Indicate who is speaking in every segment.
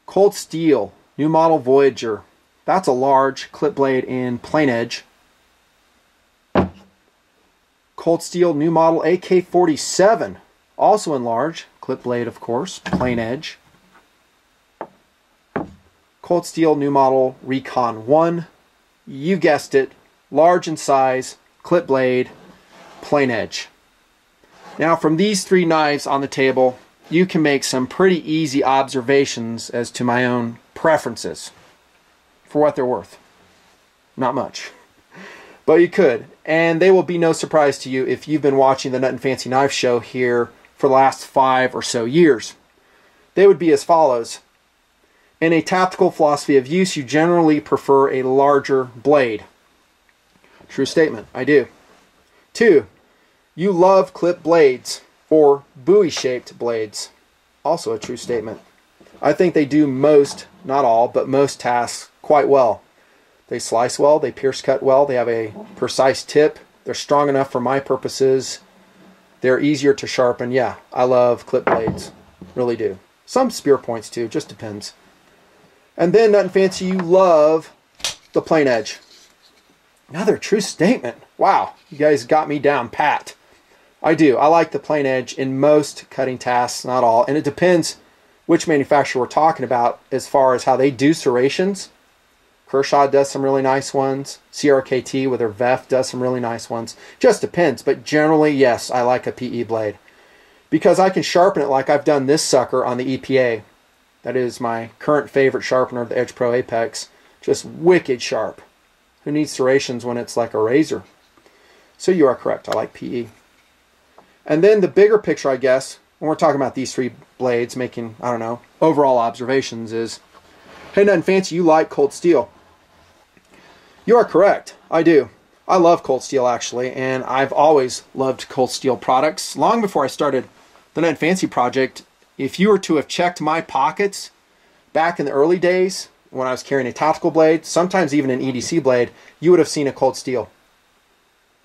Speaker 1: Cold Steel, new model Voyager. That's a large clip blade in plain edge. Cold Steel, new model AK-47, also in large, clip blade of course, plain edge. Cold Steel, new model Recon 1, you guessed it, large in size, clip blade, plain edge. Now from these three knives on the table, you can make some pretty easy observations as to my own preferences. For what they're worth. Not much. But you could. And they will be no surprise to you if you've been watching the Nutnfancy Knife Show here for the last 5 or so years. They would be as follows. In a tactical philosophy of use, you generally prefer a larger blade. True statement. I do. 2. You love clip blades. Or buoy-shaped blades. Also a true statement. I think they do most, not all, but most tasks quite well. They slice well, they pierce cut well, they have a precise tip, they're strong enough for my purposes, they're easier to sharpen. Yeah, I love clip blades. Really do. Some spear points too, just depends. And then, Nutnfancy, you love the plain edge. Another true statement. Wow, you guys got me down pat. I do. I like the plain edge in most cutting tasks, not all. And it depends which manufacturer we're talking about as far as how they do serrations. Kershaw does some really nice ones. CRKT with their VEF does some really nice ones. Just depends. But generally, yes, I like a PE blade. Because I can sharpen it like I've done this sucker on the EPA. That is my current favorite sharpener, the Edge Pro Apex. Just wicked sharp. Who needs serrations when it's like a razor? So you are correct. I like PE. And then the bigger picture, I guess, when we're talking about these three blades, making, I don't know, overall observations is, hey, Nutnfancy, you like Cold Steel. You are correct. I do. I love Cold Steel, actually, and I've always loved Cold Steel products. Long before I started the Nutnfancy project, if you were to have checked my pockets back in the early days when I was carrying a tactical blade, sometimes even an EDC blade, you would have seen a Cold Steel.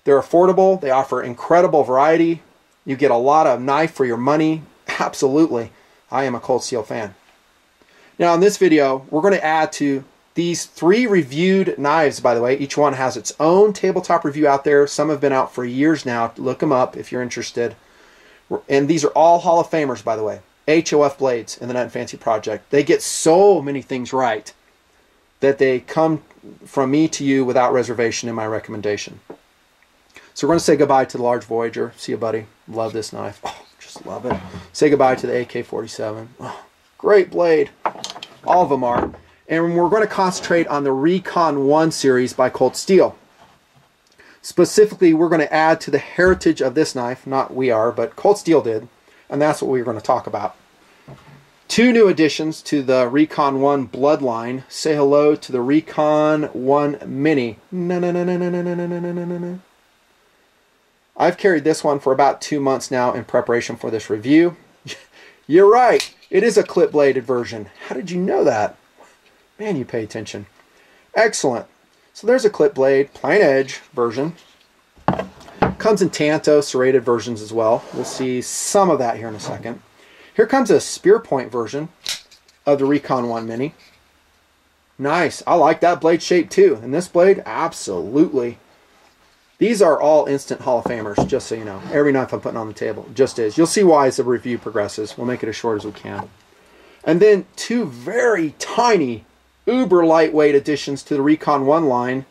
Speaker 1: They're affordable. They offer incredible variety. You get a lot of knife for your money. Absolutely. I am a Cold Steel fan. Now in this video, we're going to add to these 3 reviewed knives, by the way. Each one has its own tabletop review out there. Some have been out for years now. Look them up if you're interested. And these are all Hall of Famers, by the way. HOF blades in the Nutnfancy project. They get so many things right that they come from me to you without reservation in my recommendation. So we're going to say goodbye to the large Voyager. See you, buddy. Love this knife. Oh, just love it. Say goodbye to the AK-47. Oh, great blade. All of them are. And we're going to concentrate on the Recon 1 series by Cold Steel. Specifically, we're going to add to the heritage of this knife. Not we are, but Cold Steel did. And that's what we're going to talk about. 2 new additions to the Recon 1 bloodline. Say hello to the Recon 1 Mini. I've carried this one for about 2 months now in preparation for this review. You're right. It is a clip-bladed version. How did you know that? Man, you pay attention. Excellent. So there's a clip blade, plain edge version. Comes in Tanto, serrated versions as well. We'll see some of that here in a second. Here comes a spear point version of the Recon 1 Mini. Nice. I like that blade shape too. And this blade, absolutely. These are all instant Hall of Famers, just so you know. Every knife I'm putting on the table just is. You'll see why as the review progresses. We'll make it as short as we can. And then 2 very tiny, uber lightweight additions to the Recon 1 line.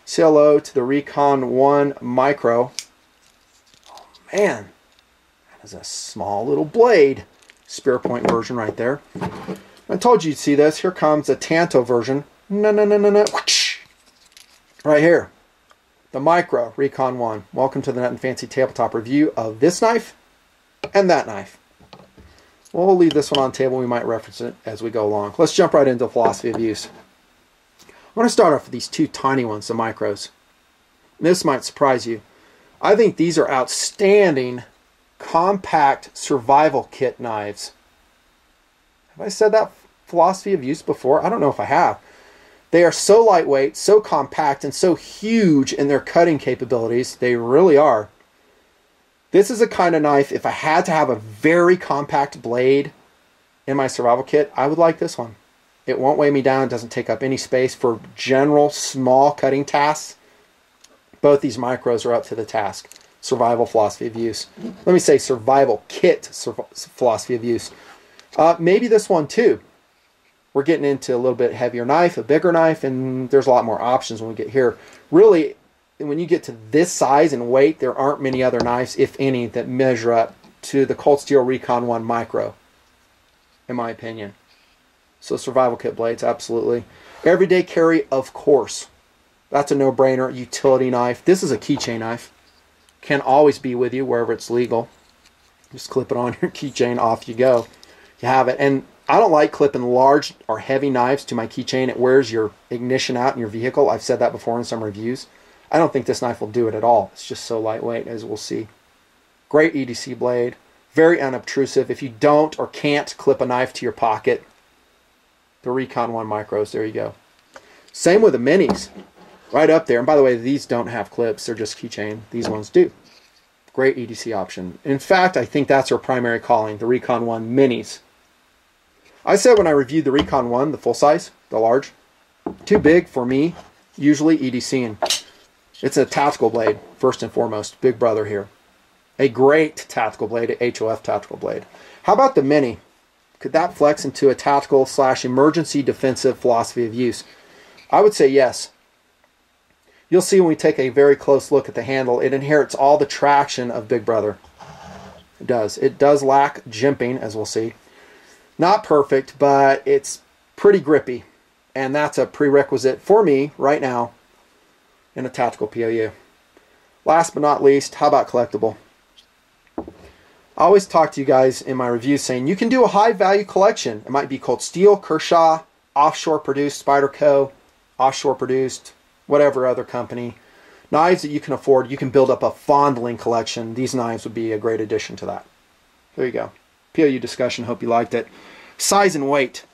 Speaker 1: Say hello to the Recon 1 Micro. Oh man, that is a small little blade. Spear point version right there. I told you you'd see this. Here comes a Tanto version. Right here. The Micro Recon 1. Welcome to the Nutnfancy tabletop review of this knife and that knife. We'll leave this one on the table. We might reference it as we go along. Let's jump right into philosophy of use. I'm going to start off with these 2 tiny ones, the Micros. This might surprise you. I think these are outstanding, compact survival kit knives. Have I said that philosophy of use before? I don't know if I have. They are so lightweight, so compact, and so huge in their cutting capabilities. They really are. This is a kind of knife, if I had to have a very compact blade in my survival kit, I would like this one. It won't weigh me down. It doesn't take up any space for general small cutting tasks. Both these micros are up to the task. Survival philosophy of use. Let me say survival kit philosophy of use. Maybe this one too. We're getting into a little bit heavier knife, a bigger knife, and there's a lot more options when we get here. Really, when you get to this size and weight, there aren't many other knives, if any, that measure up to the Cold Steel Recon 1 Micro, in my opinion. So survival kit blades, absolutely. Everyday carry, of course. That's a no-brainer. Utility knife. This is a keychain knife. Can always be with you wherever it's legal. Just clip it on your keychain, off you go. You have it. And I don't like clipping large or heavy knives to my keychain. It wears your ignition out in your vehicle. I've said that before in some reviews. I don't think this knife will do it at all. It's just so lightweight, as we'll see. Great EDC blade. Very unobtrusive. If you don't or can't clip a knife to your pocket, the Recon 1 Micros, there you go. Same with the minis. Right up there. And by the way, these don't have clips. They're just keychain. These ones do. Great EDC option. In fact, I think that's our primary calling, the Recon 1 Minis. I said when I reviewed the Recon 1, the full size, the large, too big for me, usually EDCing. It's a tactical blade, first and foremost. Big brother here. A great tactical blade, a HOF tactical blade. How about the Mini? Could that flex into a tactical / emergency defensive philosophy of use? I would say yes. You'll see when we take a very close look at the handle, it inherits all the traction of Big Brother. It does. It does lack jimping, as we'll see. Not perfect, but it's pretty grippy. And that's a prerequisite for me right now in a tactical POU. Last but not least, how about collectible? I always talk to you guys in my reviews saying you can do a high value collection. It might be Cold Steel, Kershaw, offshore produced, Spyderco, offshore produced, whatever other company. Knives that you can afford, you can build up a fondling collection. These knives would be a great addition to that. There you go. POU discussion, hope you liked it. Size and weight.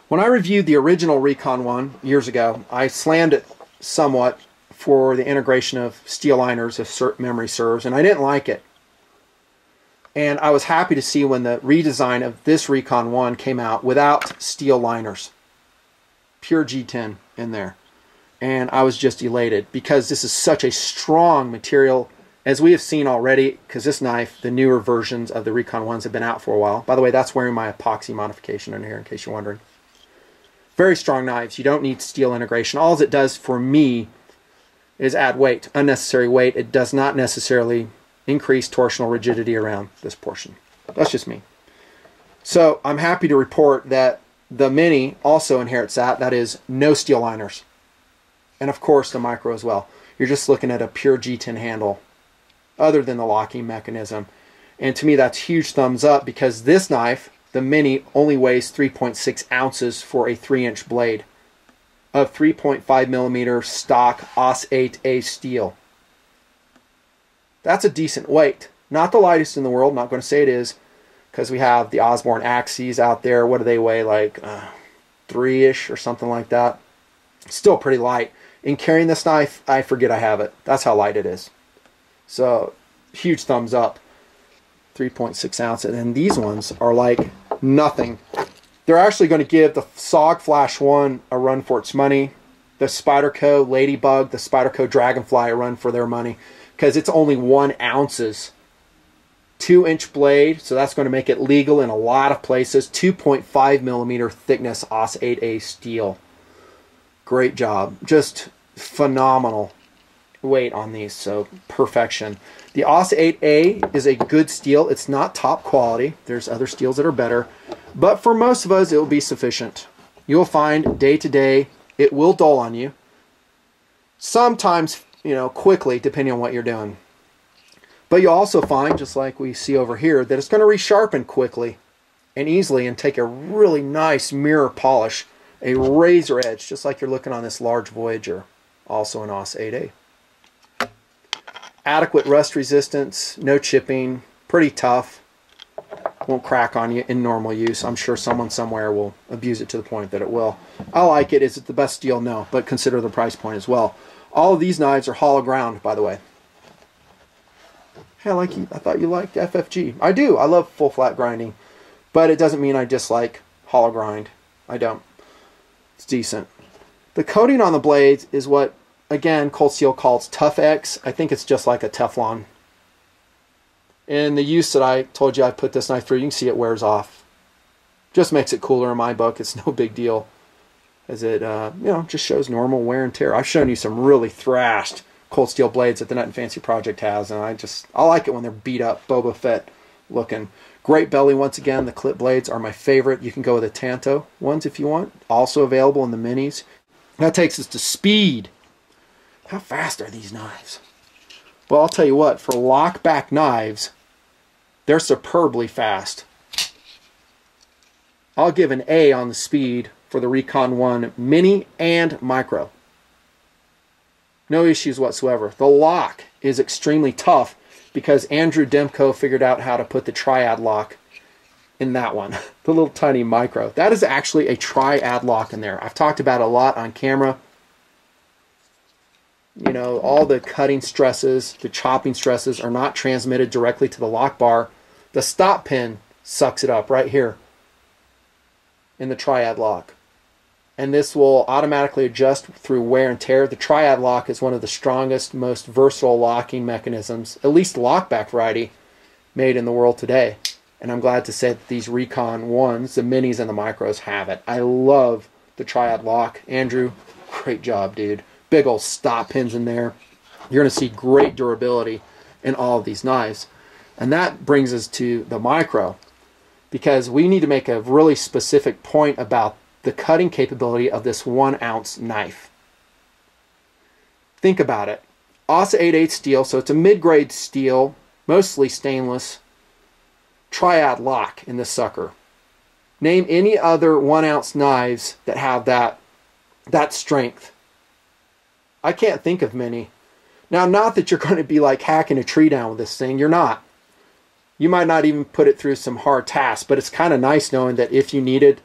Speaker 1: When I reviewed the original Recon 1 years ago, I slammed it somewhat for the integration of steel liners, if memory serves, and I didn't like it. And I was happy to see when the redesign of this Recon 1 came out without steel liners. Pure G10 in there. And I was just elated because this is such a strong material, as we have seen already, because this knife, the newer versions of the Recon 1s have been out for a while. By the way, that's wearing my epoxy modification in here, in case you're wondering. Very strong knives. You don't need steel integration. All it does for me is add weight, unnecessary weight. It does not necessarily increase torsional rigidity around this portion. That's just me. So I'm happy to report that the Mini also inherits that. That is no steel liners. And of course the Micro as well. You're just looking at a pure G10 handle other than the locking mechanism. And to me that's huge thumbs up because this knife, the Mini, only weighs 3.6 ounces for a 3-inch blade of 3.5 millimeter stock Ausa 8A steel. That's a decent weight. Not the lightest in the world, not going to say it is, because we have the Osborne Axes out there. What do they weigh, like 3-ish or something like that? Still pretty light. In carrying this knife, I forget I have it. That's how light it is. So, huge thumbs up. 3.6 ounces. And these ones are like nothing. They're actually going to give the SOG Flash 1 a run for its money. The Spyderco Ladybug, the Spyderco Dragonfly a run for their money. Because it's only 1 ounces. 2-inch blade, so that's going to make it legal in a lot of places. 2.5 millimeter thickness Ausa 8A steel. Great job. Just phenomenal weight on these, so perfection. The Ausa 8A is a good steel. It's not top quality. There's other steels that are better. But for most of us, it will be sufficient. You'll find day to day, it will dull on you. Sometimes, quickly, depending on what you're doing. But you'll also find, just like we see over here, that it's going to resharpen quickly and easily and take a really nice mirror polish, a razor edge, just like you're looking on this large Voyager, also an Ausa 8A. Adequate rust resistance, no chipping, pretty tough. Won't crack on you in normal use. I'm sure someone somewhere will abuse it to the point that it will. I like it. Is it the best steel? No, but consider the price point as well. All of these knives are hollow ground, by the way. Hey, I thought you liked FFG. I do. I love full flat grinding, but it doesn't mean I dislike hollow grind. I don't. It's decent. The coating on the blades is what, again, Cold Steel calls Tough X. I think it's just like a Teflon. In the use that I told you I put this knife through, you can see it wears off. Just makes it cooler in my book. It's no big deal, as it just shows normal wear and tear. I've shown you some really thrashed Cold Steel blades that the Nutnfancy project has, and I like it when they're beat up, Boba Fett looking. Great belly once again. The clip blades are my favorite. You can go with the Tanto ones if you want. Also available in the minis. That takes us to speed. How fast are these knives? Well, I'll tell you what, for lockback knives, they're superbly fast. I'll give an A on the speed for the Recon 1 Mini and Micro. No issues whatsoever. The lock is extremely tough because Andrew Demko figured out how to put the triad lock in that one. The little tiny Micro. That is actually a triad lock in there. I've talked about it a lot on camera. You know, all the cutting stresses, the chopping stresses are not transmitted directly to the lock bar. The stop pin sucks it up right here in the triad lock. And this will automatically adjust through wear and tear. The triad lock is one of the strongest, most versatile locking mechanisms, at least lockback variety, made in the world today. And I'm glad to say that these Recon 1s, the minis and the micros, have it. I love the triad lock. Andrew, great job, dude. Big old stop pins in there. You're going to see great durability in all of these knives. And that brings us to the micro, because we need to make a really specific point about the cutting capability of this 1 ounce knife. Think about it. Ausa 8/8 steel, so it's a mid-grade steel, mostly stainless, triad lock in this sucker. Name any other 1 ounce knives that have that strength. I can't think of many. Now, not that you're going to be like hacking a tree down with this thing. You're not. You might not even put it through some hard tasks, but it's kind of nice knowing that if you needed,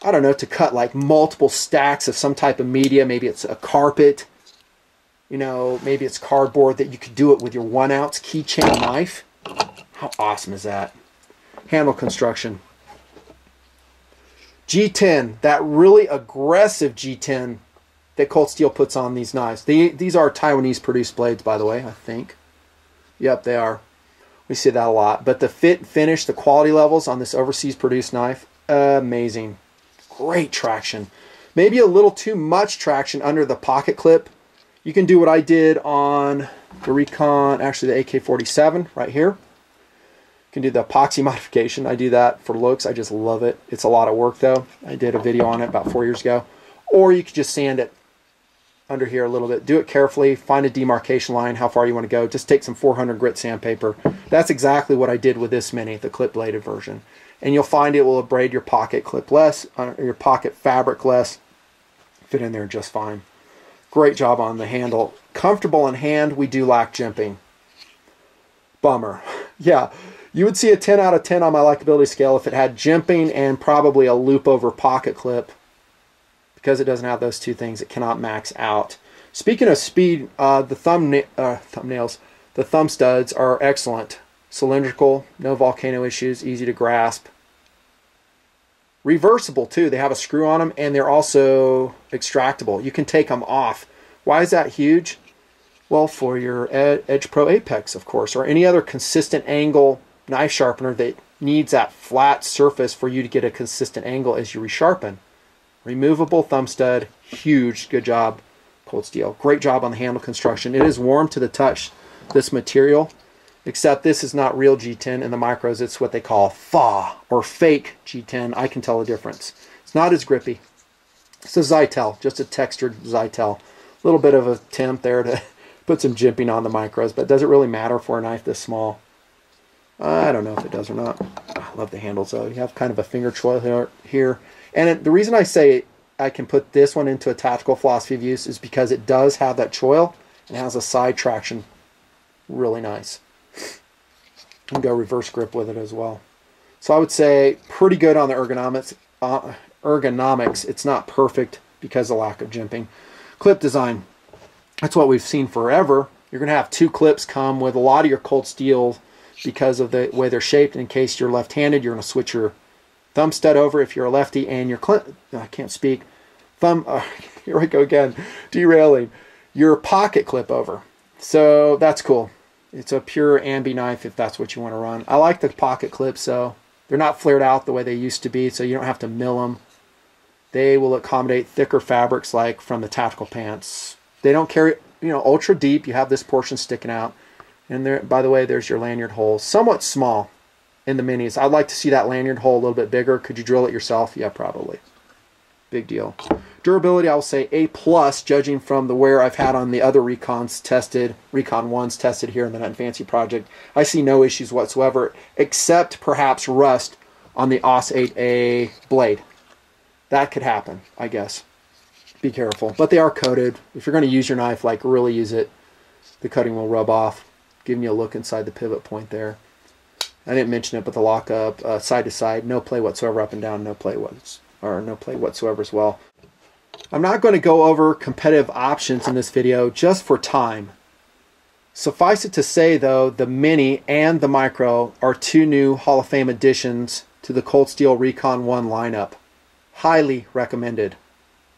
Speaker 1: I don't know, to cut like multiple stacks of some type of media, maybe it's a carpet, you know, maybe it's cardboard, that you could do it with your 1 ounce keychain knife. How awesome is that? Handle construction. G10, that really aggressive G10 that Cold Steel puts on these knives. These are Taiwanese produced blades, by the way, I think. Yep, they are. We see that a lot. But the fit, finish, the quality levels on this overseas produced knife, amazing. Great traction. Maybe a little too much traction under the pocket clip. You can do what I did on the Recon, actually the AK-47 right here. You can do the epoxy modification. I do that for looks. I just love it. It's a lot of work though. I did a video on it about 4 years ago. Or you could just sand it under here a little bit. Do it carefully. Find a demarcation line, how far you want to go. Just take some 400 grit sandpaper. That's exactly what I did with this Mini, the clip bladed version. And you'll find it will abrade your pocket clip less, your pocket fabric less. Fit in there just fine. Great job on the handle. Comfortable in hand. We do lack jimping. Bummer. Yeah, you would see a 10 out of 10 on my likability scale if it had jimping and probably a loop over pocket clip. Because it doesn't have those two things, it cannot max out. Speaking of speed, the thumbnails, the thumb studs are excellent. Cylindrical, no volcano issues, easy to grasp. Reversible too. They have a screw on them, and they're also extractable. You can take them off. Why is that huge? Well, for your Edge Pro Apex, of course, or any other consistent angle knife sharpener that needs that flat surface for you to get a consistent angle as you resharpen. Removable thumb stud, huge, good job, Cold Steel. Great job on the handle construction. It is warm to the touch, this material, except this is not real G10 in the micros. It's what they call FA, or fake G10. I can tell the difference. It's not as grippy. It's a Zytel, just a textured Zytel. A little bit of a attempt there to put some jimping on the micros, but does it really matter for a knife this small? I don't know if it does or not. I love the handles though. You have kind of a finger choil here. And the reason I say I can put this one into a tactical philosophy of use is because it does have that choil and has a side traction. Really nice. You can go reverse grip with it as well. So I would say pretty good on the ergonomics. It's not perfect because of lack of jimping. Clip design. That's what we've seen forever. You're going to have two clips come with a lot of your Cold Steel because of the way they're shaped. In case you're left-handed, you're going to switch your Thumb stud over if you're a lefty, and your I can't speak. Here we go again, derailing. Your pocket clip over. So that's cool. It's a pure ambi knife if that's what you want to run. I like the pocket clips, so they're not flared out the way they used to be, so you don't have to mill them. They will accommodate thicker fabrics like from the tactical pants. They don't carry, ultra deep. You have this portion sticking out. And there, by the way, there's your lanyard hole. Somewhat small in the minis. I'd like to see that lanyard hole a little bit bigger. Could you drill it yourself? Yeah, probably. Big deal. Durability, I will say A+, judging from the wear I've had on the other Recons tested, Recon 1s tested here in the Nutnfancy project. I see no issues whatsoever, except perhaps rust on the Ausa 8A blade. That could happen, I guess. Be careful. But they are coated. If you're going to use your knife, like really use it, the coating will rub off, giving you a look inside the pivot point there. I didn't mention it, but the lockup, side to side, no play whatsoever, up and down, no play whatsoever as well. I'm not going to go over competitive options in this video just for time. Suffice it to say, though, the Mini and the Micro are two new Hall of Fame additions to the Cold Steel Recon 1 lineup. Highly recommended.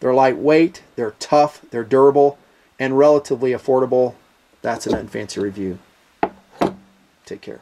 Speaker 1: They're lightweight, they're tough, they're durable, and relatively affordable. That's a Nutnfancy review. Take care.